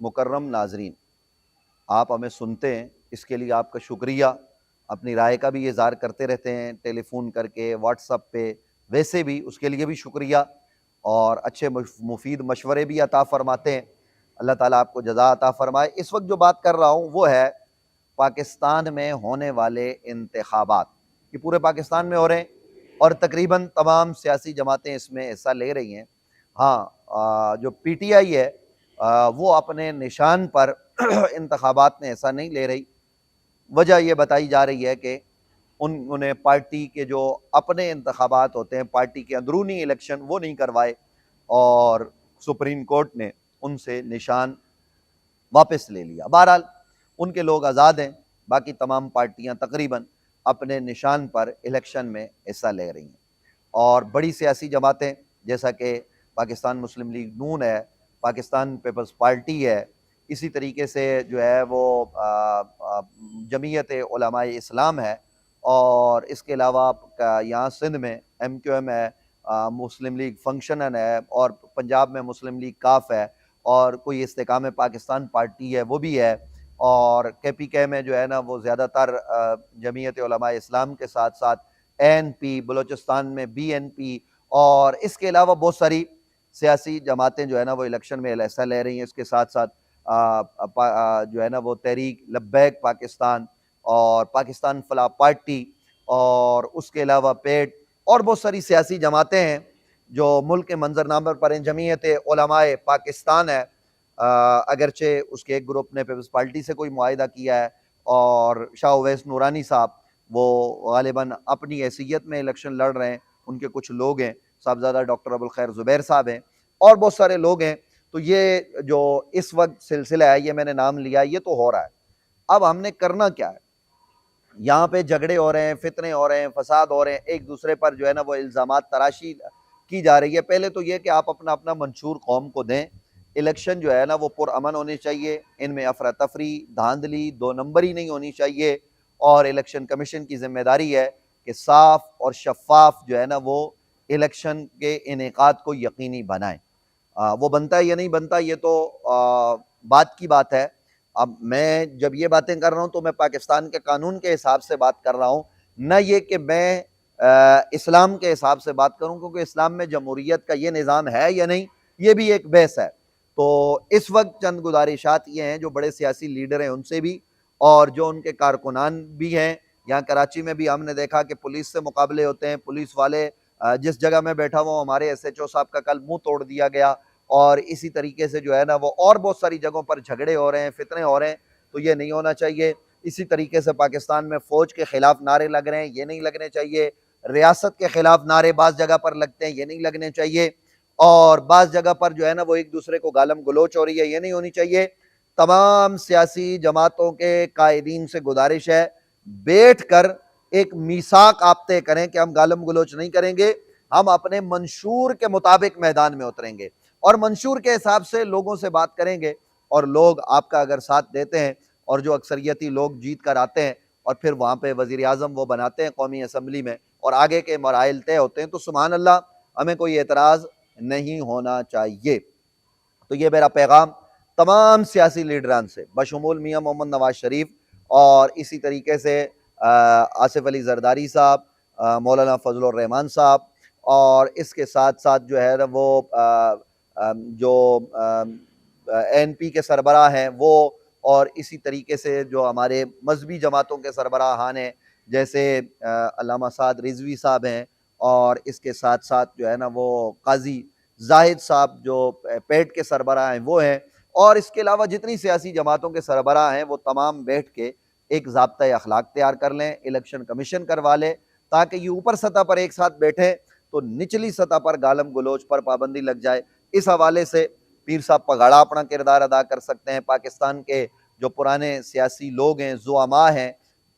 मुकर्रम नाजरीन, आप हमें सुनते हैं, इसके लिए आपका शुक्रिया। अपनी राय का भी इज़हार करते रहते हैं टेलीफोन करके, व्हाट्सएप पे, वैसे भी उसके लिए भी शुक्रिया। और अच्छे मुफीद मशवरे भी अता फरमाते हैं। अल्लाह ताला आपको जज़ा अता फरमाए। इस वक्त जो बात कर रहा हूँ वो है पाकिस्तान में होने वाले इंतखाबात। ये पूरे पाकिस्तान में हो रहे हैं और तकरीबन तमाम सियासी जमातें इसमें हिस्सा ले रही हैं। हाँ, जो पीटीआई है वो अपने निशान पर इंतखाबात में हिस्सा नहीं ले रही। वजह यह बताई जा रही है कि उन्हें पार्टी के जो अपने इंतखाबात होते हैं, पार्टी के अंदरूनी इलेक्शन, वो नहीं करवाए और सुप्रीम कोर्ट ने उनसे निशान वापस ले लिया। बहरहाल उनके लोग आज़ाद हैं, बाकी तमाम पार्टियां तकरीबन अपने निशान पर इलेक्शन में हिस्सा ले रही हैं। और बड़ी सियासी जमातें जैसा कि पाकिस्तान मुस्लिम लीग नून है, पाकिस्तान पीपल्स पार्टी है, इसी तरीके से जो है वो जमीयत उलमाए इस्लाम है, और इसके अलावा यहाँ सिंध में MQM है, मुस्लिम लीग फंक्शन है, और पंजाब में मुस्लिम लीग काफ है, और कोई इस्तेकाम पाकिस्तान पार्टी है वो भी है, और KPK में जो है ना वो ज़्यादातर जमीयत उलमाए इस्लाम के साथ साथ ANP, बलूचिस्तान में BNP, और इसके अलावा बहुत सारी सियासी जमातें जो है ना वो इलेक्शन में हिस्सा ले रही हैं। इसके साथ साथ जो है ना वो तहरीक लब्बैक पाकिस्तान और पाकिस्तान फलाह पार्टी, और उसके अलावा पेट, और बहुत सारी सियासी जमातें हैं जो मुल्क के मंजरनामे पर हैं। जमीयत उलमाए पाकिस्तान है, अगरचे उसके एक ग्रुप ने पीपल्स पार्टी से कोई मुआहिदा किया है, और शाह उवैस नूरानी साहब वो गालिबन अपनी हैसियत में इलेक्शन लड़ रहे हैं। उनके कुछ लोग हैं, साहबजादा डॉक्टर अबुल खैर ज़ुबैर साहब हैं, और बहुत सारे लोग हैं। तो ये जो इस वक्त सिलसिला है, ये मैंने नाम लिया, ये तो हो रहा है। अब हमने करना क्या है? यहाँ पे झगड़े हो रहे हैं, फितने हो रहे हैं, फसाद हो रहे हैं, एक दूसरे पर जो है ना वो इल्ज़ामात तराशी की जा रही है। पहले तो ये कि आप अपना अपना मंशूर कौम को दें। इलेक्शन जो है ना वो पुरअमन होने चाहिए, इनमें अफरा तफरी, धांधली, दो नंबरी नहीं होनी चाहिए, और इलेक्शन कमीशन की जिम्मेदारी है कि साफ और शफाफ जो है ना वो इलेक्शन के इनेकाद को यकीनी बनाएं। वो बनता है या नहीं बनता, ये तो बात की बात है। अब मैं जब ये बातें कर रहा हूँ तो मैं पाकिस्तान के कानून के हिसाब से बात कर रहा हूँ, न ये कि मैं इस्लाम के हिसाब से बात करूँ, क्योंकि इस्लाम में जमहूरियत का ये निज़ाम है या नहीं, ये भी एक बहस है। तो इस वक्त चंद गुजारिशात ये हैं जो बड़े सियासी लीडर हैं उनसे भी, और जो उनके कारकुनान भी हैं। यहाँ कराची में भी हमने देखा कि पुलिस से मुकाबले होते हैं। पुलिस वाले, जिस जगह में बैठा हुआ हमारे SHO साहब का कल मुंह तोड़ दिया गया, और इसी तरीके से जो है ना वो और बहुत सारी जगहों पर झगड़े हो रहे हैं, फितने हो रहे हैं। तो ये नहीं होना चाहिए। इसी तरीके से पाकिस्तान में फ़ौज के खिलाफ नारे लग रहे हैं, ये नहीं लगने चाहिए। रियासत के खिलाफ नारे बाज़ जगह पर लगते हैं, ये नहीं लगने चाहिए। और बाज़ जगह पर जो है ना वो एक दूसरे को गालम गलोच हो रही है, ये नहीं होनी चाहिए। तमाम सियासी जमातों के कायदीन से गुजारिश है, बैठ कर एक मीसाक आप तय करें कि हम गालम गलोच नहीं करेंगे, हम अपने मंशूर के मुताबिक मैदान में उतरेंगे और मंशूर के हिसाब से लोगों से बात करेंगे। और लोग आपका अगर साथ देते हैं, और जो अक्सरियती लोग जीत कर आते हैं और फिर वहाँ पे वज़ीर आज़म वो बनाते हैं कौमी असम्बली में, और आगे के मराइल तय होते हैं, तो सुभान अल्लाह, हमें कोई एतराज़ नहीं होना चाहिए। तो ये मेरा पैगाम तमाम सियासी लीडरान से, बशमूल मियाँ मोहम्मद नवाज शरीफ, और इसी तरीके से आसिफ अली जरदारी साहब, मौलाना फजलुर रहमान साहब, और इसके साथ साथ जो है ना वो जो ANP के सरबराह हैं वो, और इसी तरीके से जो हमारे मजहबी जमातों के सरबराहान हैं, जैसे अल्लामा साद रिजवी साहब हैं, और इसके साथ साथ जो है ना वो काजी जाहिद साहब जो पेट के सरबराह हैं वो हैं, और इसके अलावा जितनी सियासी जमातों के सरबराह हैं वो तमाम बैठ के एक ज़ाब्ता अखलाक तैयार कर लें, इलेक्शन कमीशन करवा लें, ताकि ये ऊपर सतह पर एक साथ बैठे तो निचली सतह पर गालम गलोच पर पाबंदी लग जाए। इस हवाले से पीर साहब पगाड़ा अपना किरदार अदा कर सकते हैं। पाकिस्तान के जो पुराने सियासी लोग हैं, ज़ुआमा हैं,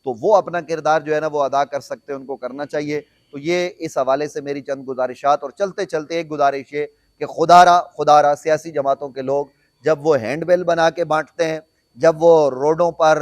तो वो अपना किरदार जो है ना वो अदा कर सकते हैं, उनको करना चाहिए। तो ये इस हवाले से मेरी चंद गुजारिशात। और चलते चलते एक गुजारिश ये कि खुदारा सियासी जमातों के लोग जब वो हैंडबिल बना के बांटते हैं, जब वो रोडों पर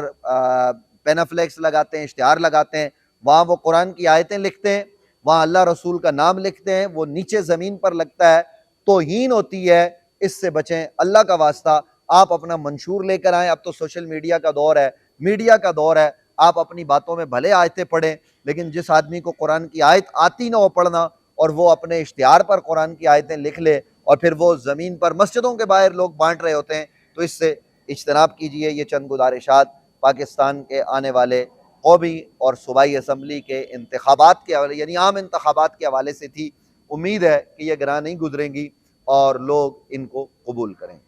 पेनाफ्लेक्स लगाते हैं, इश्तिहार लगाते हैं, वहाँ वो कुरान की आयतें लिखते हैं, वहाँ अल्लाह रसूल का नाम लिखते हैं, वो नीचे ज़मीन पर लगता है, तौहीन होती है, इससे बचें। अल्लाह का वास्ता आप अपना मंशूर लेकर आएँ, अब तो सोशल मीडिया का दौर है, मीडिया का दौर है, आप अपनी बातों में भले आयतें पढ़ें, लेकिन जिस आदमी को कुरान की आयत आती ना हो पढ़ना और वो अपने इश्तिहार पर कुरान की आयतें लिख ले और फिर वो ज़मीन पर मस्जिदों के बाहर लोग बाँट रहे होते हैं, तो इससे इज्तनाब कीजिए। ये चंद गुज़ारिशात पाकिस्तान के आने वाले कौमी और सूबाई असम्बली के इंतखाबात के हवाले यानी आम इंतखाबात के हवाले से थी। उम्मीद है कि ये गिरां नहीं गुज़रेंगी और लोग इनको कबूल करेंगे।